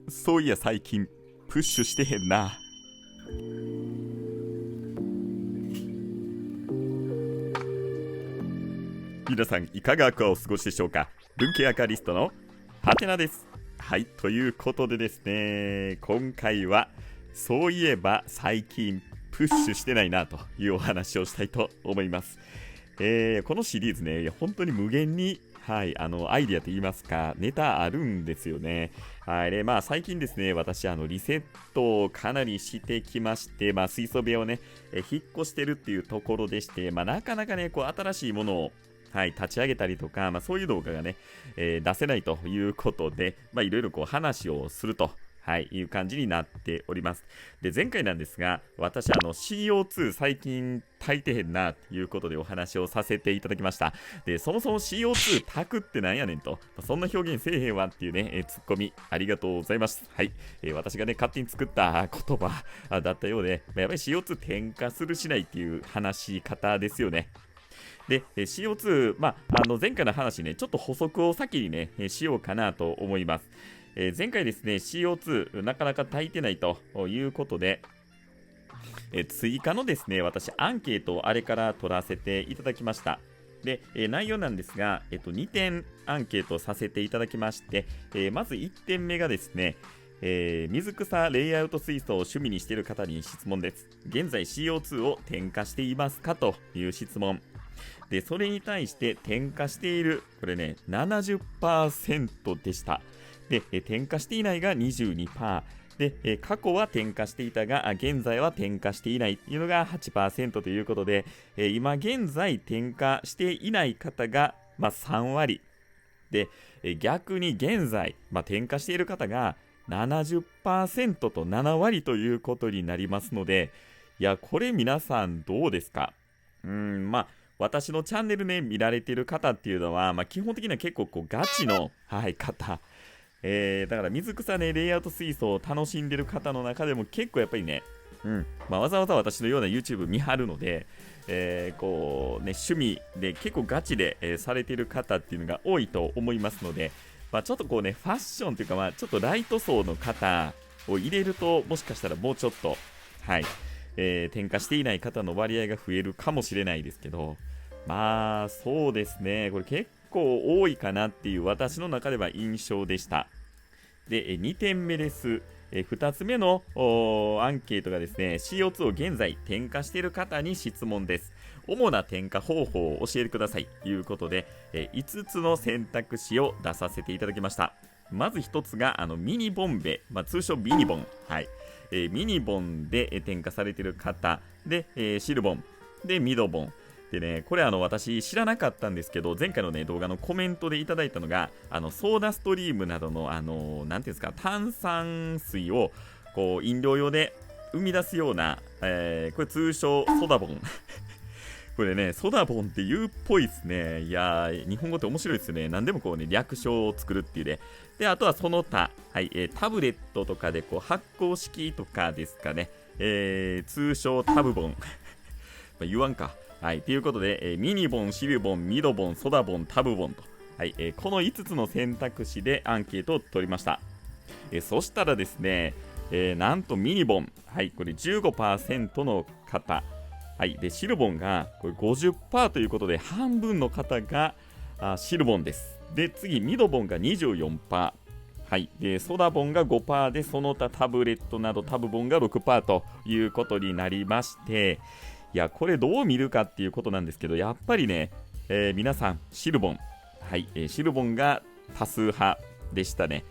そういや最近プッシュしてへんな。皆さんいかがお過ごしでしょうか。文系アカリストのハテナです。はい、ということでですね、今回はそういえば最近プッシュしてないなというお話をしたいと思います。このシリーズね、本当に無限にはい、アイディアといいますか、ネタあるんですよね。はい、で、最近ですね、私、リセットをかなりしてきまして、水素部屋をね、引っ越してるっていうところでして、なかなかね、こう、新しいものを、はい、立ち上げたりとか、そういう動画がね、出せないということで、いろいろこう、話をすると。はい、いう感じになっております。で、前回なんですが、私、CO2 最近炊いてへんな、ということでお話をさせていただきました。で、そもそも CO2 炊くってなんやねんと、そんな表現せえへんわっていうね、ツッコミありがとうございます。はい。私がね、勝手に作った言葉だったようで、やっぱり CO2 添加するしないっていう話し方ですよね。で、CO2、前回の話ね、ちょっと補足を先にね、しようかなと思います。前回ですね、CO2 なかなか炊いてないということで、追加のですね、私、アンケートをあれから取らせていただきました。で、内容なんですが、2点アンケートさせていただきまして、まず1点目がですね、水草レイアウト水槽を趣味にしている方に質問です。現在 CO2 を添加していますかという質問。で、それに対して添加している、これね、70% でした。で、添加していないが 22%。で、過去は添加していたが、現在は添加していないというのが 8% ということで、今現在添加していない方が、3割。で、逆に現在、添加している方が 70% と7割ということになりますので、いや、これ皆さんどうですか？私のチャンネルね、見られている方っていうのは、基本的には結構こうガチの、はい、方。だから水草ね、レイアウト水槽を楽しんでる方の中でも結構やっぱりね、わざわざ私のような YouTube 見張るので、こうね、趣味で結構ガチで、されている方っていうのが多いと思いますので、ちょっとこうね、ファッションというか、ちょっとライト層の方を入れると、もしかしたらもうちょっと、はい、添加していない方の割合が増えるかもしれないですけど、そうですね、これ結構多いかなっていう私の中では印象でした。で、2点目です。2つ目のアンケートがですね、CO2 を現在添加している方に質問です。主な添加方法を教えてくださいということで、5つの選択肢を出させていただきました。まず1つがミニボンベ、通称ミニボン。はい。ミニボンで添加されている方で、シルボンでミドボンでね、これ私知らなかったんですけど、前回のね動画のコメントでいただいたのがソーダストリームなどのなんていうんですか、炭酸水をこう飲料用で生み出すような、これ通称ソダボンこれね、ソダボンって言うっぽいですね。いやー、日本語って面白いですよね。何でもこうね、略称を作るっていうね。で、あとはその他、はい、タブレットとかでこう発光式とかですかね。通称タブボン。言わんか。はい、ということで、ミニボン、シルボン、ミドボン、ソダボン、タブボンと、はい、この5つの選択肢でアンケートを取りました。そしたらですね、なんとミニボン、はい、これ 15% の方、はい、でシルボンがこれ 50% ということで、半分の方がシルボンです。で、次、ミドボンが 24%。はい、でソダボンが 5% で、その他タブレットなどタブボンが 6% ということになりまして、いや、これどう見るかっていうことなんですけど、やっぱりね、皆さん、シルボン、はい、シルボンが多数派でしたね。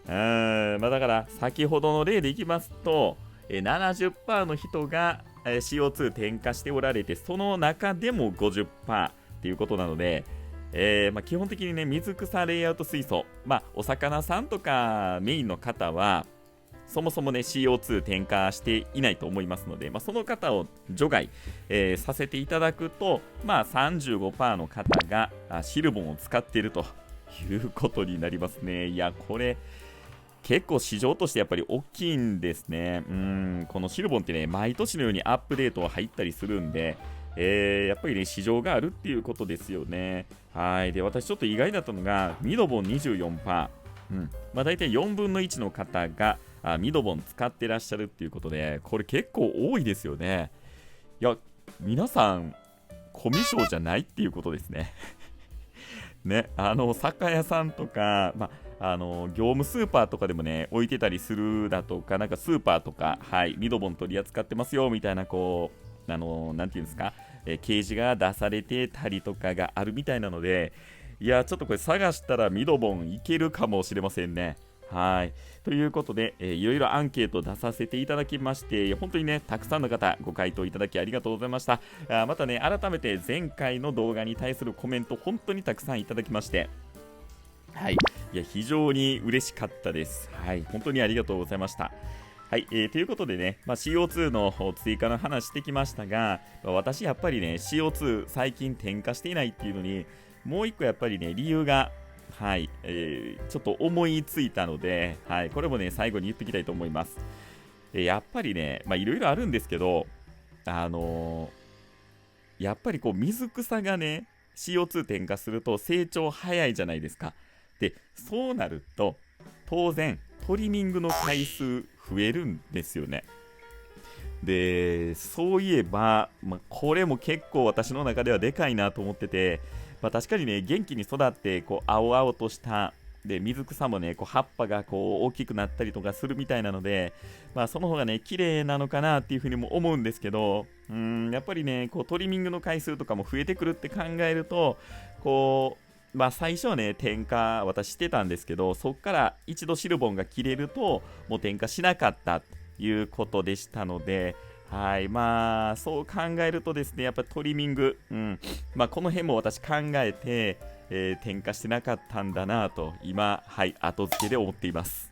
だから、先ほどの例でいきますと、70% の人が、CO2 添加しておられて、その中でも 50% っていうことなので、基本的にね、水草レイアウト水槽、お魚さんとかメインの方は、そもそもね CO2 添加していないと思いますので、その方を除外、させていただくと、35% の方がシルボンを使っているということになりますね。いや、これ結構市場としてやっぱり大きいんですね。このシルボンってね、毎年のようにアップデートが入ったりするんで、やっぱりね、市場があるっていうことですよね。はい。で、私ちょっと意外だったのが、ミドボン 24%。大体4分の1の方がミドボン使ってらっしゃるっていうことで、これ結構多いですよね。いや、皆さんコミュ障じゃないっていうことですね。ね、酒屋さんとか、業務スーパーとかでもね、置いてたりするだとか、なんかスーパーとか、ミドボン取り扱ってますよみたいな、こう、なんていうんですか、掲示が出されてたりとかがあるみたいなので、いや、ちょっとこれ探したらミドボンいけるかもしれませんね。ということで、いろいろアンケート出させていただきまして、本当にね、たくさんの方ご回答いただきありがとうございました。またね、改めて前回の動画に対するコメント、本当にたくさんいただきまして、いや、非常に嬉しかったです。本当にありがとうございました。ということでね、CO2 の追加の話してきましたが、私やっぱりね、CO2 最近添加していないっていうのに、もう一個やっぱりね、理由がちょっと思いついたので、これもね、最後に言っておきたいと思います。やっぱりね、いろいろあるんですけど、やっぱりこう、水草がね、CO2 添加すると成長早いじゃないですか。で、そうなると、当然、トリミングの回数増えるんですよね。で、そういえば、これも結構私の中ではでかいなと思ってて、確かにね、元気に育ってこう青々としたで水草もね、こう葉っぱがこう大きくなったりとかするみたいなので、その方がね、綺麗なのかなっていうふうにも思うんですけど、やっぱりね、こうトリミングの回数とかも増えてくるって考えると、こう、最初はね、添加私してたんですけど、そこから一度シルボンが切れると、もう添加しなかったということでしたので、そう考えるとですね、やっぱりトリミング、この辺も私考えて、添加してなかったんだなと、今、後付けで思っています。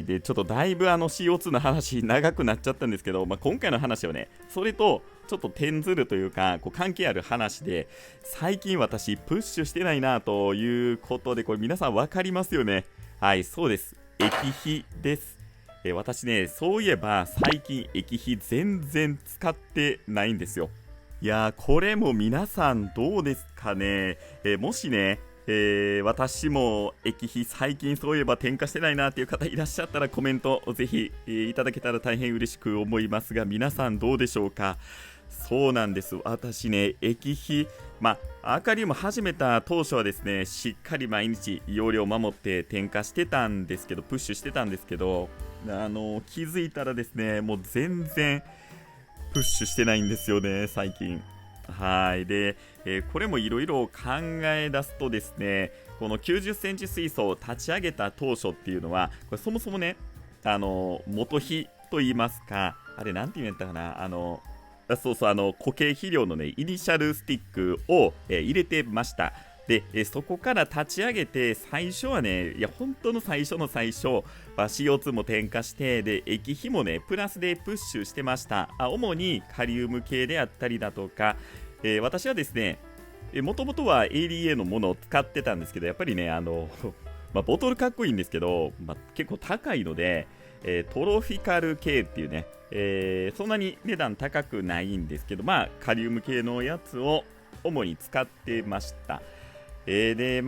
で、ちょっとだいぶCO2 の話長くなっちゃったんですけど、今回の話はね、それとちょっと転ずるというか、こう関係ある話で、最近私プッシュしてないなということで、これ皆さん分かりますよね。そうです。液肥です。私ね、そういえば最近液肥全然使ってないんですよ。いやー、これも皆さんどうですかね。もしね、私も液肥最近そういえば添加してないなっていう方いらっしゃったらコメントをぜひ、いただけたら大変嬉しく思いますが、皆さんどうでしょうか。そうなんです。私ね、液肥、アーカリウム始めた当初はですね、しっかり毎日容量を守って添加してたんですけど、プッシュしてたんですけど、気づいたらですね、もう全然プッシュしてないんですよね、最近。で、これもいろいろ考え出すとですね、この90センチ水槽を立ち上げた当初っていうのは、これそもそもね、元肥と言いますか、あれなんて言うんやったかな、そうそう、固形肥料のね、イニシャルスティックを、入れてました。で、そこから立ち上げて、最初はね、いや、本当の最初の最初、CO2 も添加して、で、液肥もね、プラスでプッシュしてました。主にカリウム系であったりだとか、私はですね、もともとは ADA のものを使ってたんですけど、やっぱりね、ボトルかっこいいんですけど、結構高いので、トロフィカル系っていうね、そんなに値段高くないんですけど、カリウム系のやつを主に使ってました。で、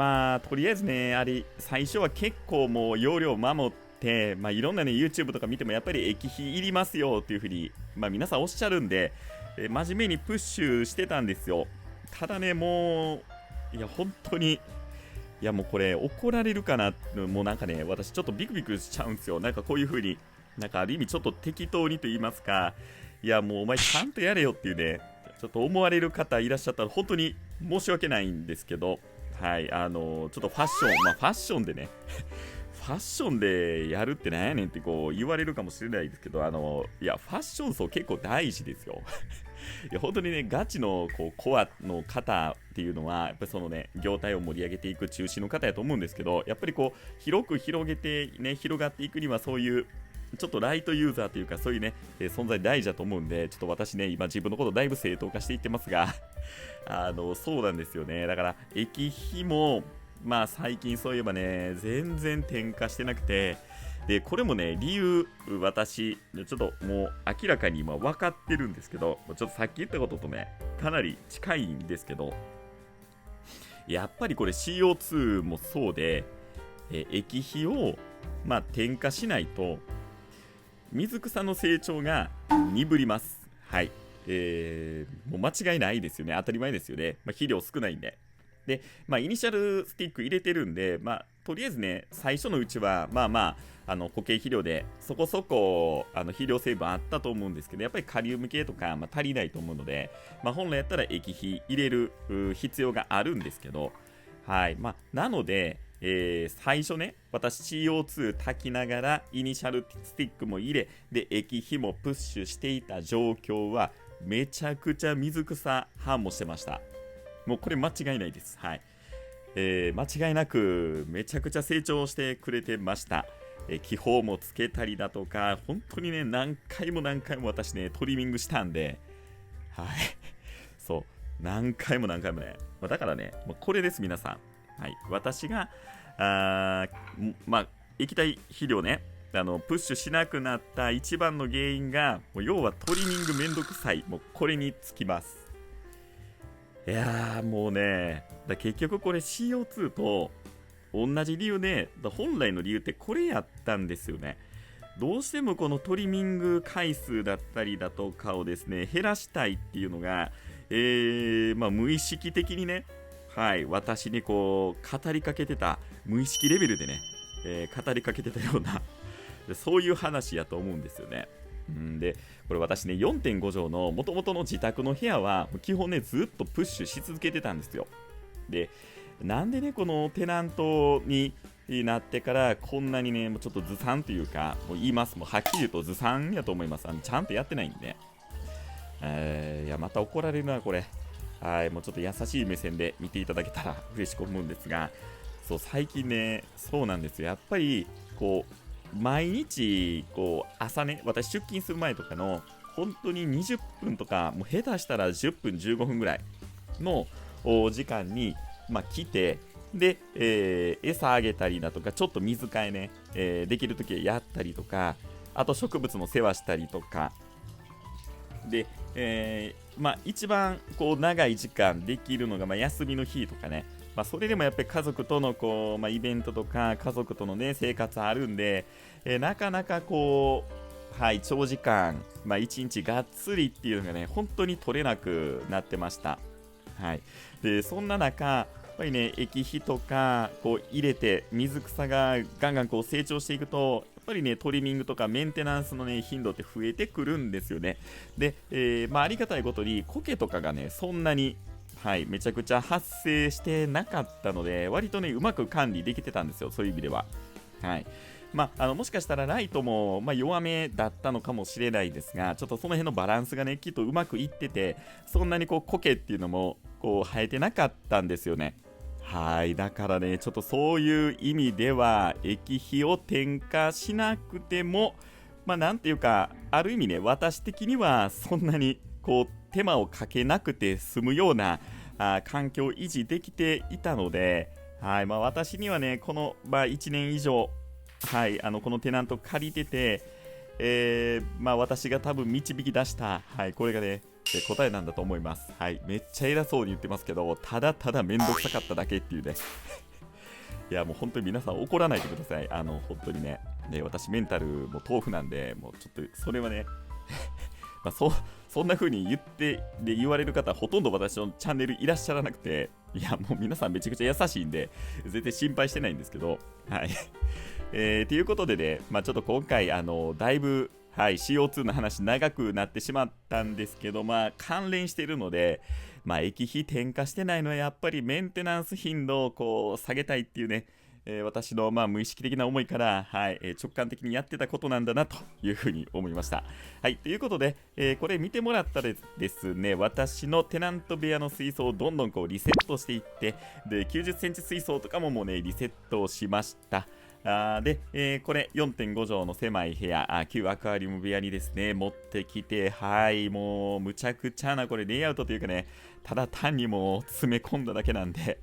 とりあえずね、最初は結構もう容量を守って、いろんなね、YouTube とか見てもやっぱり液肥いりますよっていうふうに、皆さんおっしゃるんで、真面目にプッシュしてたんですよ。ただね、もう、いや、本当に、いや、もうこれ怒られるかな、もうなんかね、私ちょっとビクビクしちゃうんですよ。なんかこういう風に、なんかある意味ちょっと適当にと言いますか、いや、もうお前ちゃんとやれよっていうね、ちょっと思われる方いらっしゃったら本当に申し訳ないんですけど、ちょっとファッション、ファッションでね、ファッションでやるってなんやねんってこう言われるかもしれないですけど、いや、ファッション層結構大事ですよ。いや本当にね、ガチのこうコアの方っていうのは、やっぱりそのね、業態を盛り上げていく中心の方やと思うんですけど、やっぱりこう、広く広げてね、広がっていくには、そういう、ちょっとライトユーザーというか、そういうね、存在大事だと思うんで、ちょっと私ね、今自分のことだいぶ正当化していってますが、そうなんですよね。だから、液肥も、最近そういえばね、全然転化してなくて、で、これもね、理由、私、ちょっともう明らかに今分かってるんですけど、ちょっとさっき言ったこととね、かなり近いんですけど、やっぱりこれ CO2 もそうで、液肥を、添加しないと水草の成長が鈍ります。はい。もう間違いないですよね。当たり前ですよね。肥料少ないんで。で、イニシャルスティック入れてるんで、とりあえずね、最初のうちは、固形肥料でそこそこ肥料成分あったと思うんですけど、やっぱりカリウム系とか、足りないと思うので、本来やったら液肥入れる必要があるんですけど、はい。なので、最初ね、私 CO2 炊きながらイニシャルスティックも入れ、で、液肥もプッシュしていた状況は、めちゃくちゃ水草繁茂してました。もうこれ間違いないです。はい。間違いなくめちゃくちゃ成長してくれてました。気泡もつけたりだとか、本当にね、何回も私ね、トリミングしたんで、はい。そう、何回もね。だからね、これです、皆さん。はい。私が、液体肥料ね、プッシュしなくなった一番の原因が、要はトリミングめんどくさい。もうこれにつきます。いやーもうね、結局これ CO2 と同じ理由で、本来の理由ってこれやったんですよね。どうしてもこのトリミング回数だったりだとかをですね、減らしたいっていうのが、無意識的にね、はい、私にこう語りかけてた、無意識レベルでね、語りかけてたようなそういう話やと思うんですよね。で、これ私ね、4.5 畳の元々の自宅の部屋は基本ね、ずっとプッシュし続けてたんですよ。で、なんでね、このテナントになってからこんなにね、もうちょっとずさんというか、もう言います、もうはっきり言うとずさんやと思います。ちゃんとやってないんで。いや、また怒られるな、これ。はい、もうちょっと優しい目線で見ていただけたら嬉しく思うんですが、そう、最近ね、そうなんですよ。やっぱり、こう、毎日、こう、朝ね、私出勤する前とかの、本当に20分とか、もう下手したら10分、15分ぐらいの時間に、来て、で、餌あげたりだとか、ちょっと水替えね、できるときはやったりとか、あと植物の世話したりとか、で、一番こう長い時間できるのが、休みの日とかね、それでもやっぱり家族とのこう、イベントとか家族との、ね、生活あるんで、なかなかこう、はい、長時間、一日がっつりっていうのがね、本当に取れなくなってました。はい、でそんな中、やっぱりね、液肥とかこう入れて水草がガンガンこう成長していくと、やっぱりね、トリミングとかメンテナンスのね、頻度って増えてくるんですよね。で、ありがたいことに苔とかがね、そんなに、はい、めちゃくちゃ発生してなかったので、割とね、うまく管理できてたんですよ、そういう意味では。はい。もしかしたらライトも、弱めだったのかもしれないですが、ちょっとその辺のバランスがね、きっとうまくいってて、そんなにこう苔っていうのもこう生えてなかったんですよね。はい、だからね、ちょっとそういう意味では、液肥を添加しなくても、なんていうか、ある意味ね、私的にはそんなにこう手間をかけなくて済むような環境を維持できていたので、はい、私にはね、この、1年以上、はい、このテナント借りてて、私が多分導き出した、はい、これがね、答えなんだと思います。はい、めっちゃ偉そうに言ってますけど、ただただめんどくさかっただけっていうね。いや、もう本当に皆さん怒らないでください。本当にね、私メンタルも豆腐なんで、もうちょっとそれはね、そんな風に言われる方ほとんど私のチャンネルいらっしゃらなくて、いや、もう皆さんめちゃくちゃ優しいんで、全然心配してないんですけど、はい。ということでね、ちょっと今回、だいぶ、はい、CO2 の話長くなってしまったんですけど、関連しているので、液肥添加してないのはやっぱりメンテナンス頻度をこう下げたいっていうね、私の無意識的な思いから、はい、直感的にやってたことなんだなというふうに思いました。はい、ということで、これ見てもらったらですね、私のテナント部屋の水槽をどんどんこうリセットしていって、で、90センチ水槽とかももうね、リセットをしました。で、これ 4.5 畳の狭い部屋、旧アクアリウム部屋にですね、持ってきて、はい、もうむちゃくちゃなこれレイアウトというかね、ただ単にもう詰め込んだだけなんで、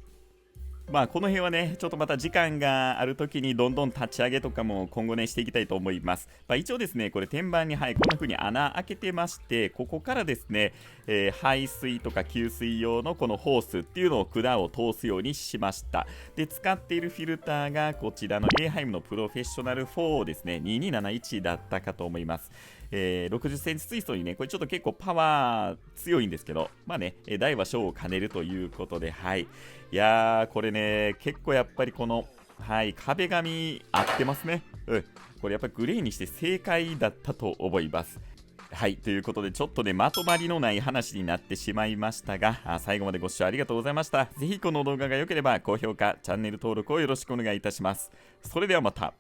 まあこの辺はね、ちょっとまた時間があるときにどんどん立ち上げとかも今後ねしていきたいと思います。まあ、一応ですね、これ天板に、はい、こんな風に穴開けてまして、ここからですね、排水とか給水用のこのホースっていうのを管を通すようにしました。で、使っているフィルターがこちらの エーハイムのプロフェッショナル4ですね、2271だったかと思います。60センチ水槽にね、これちょっと結構パワー強いんですけど、まあね、大は小を兼ねるということで、はい。いやー、これね、結構やっぱりこの、はい、壁紙合ってますね。うん。これやっぱりグレーにして正解だったと思います。はい、ということでちょっとね、まとまりのない話になってしまいましたが、最後までご視聴ありがとうございました。ぜひこの動画が良ければ高評価、チャンネル登録をよろしくお願いいたします。それではまた。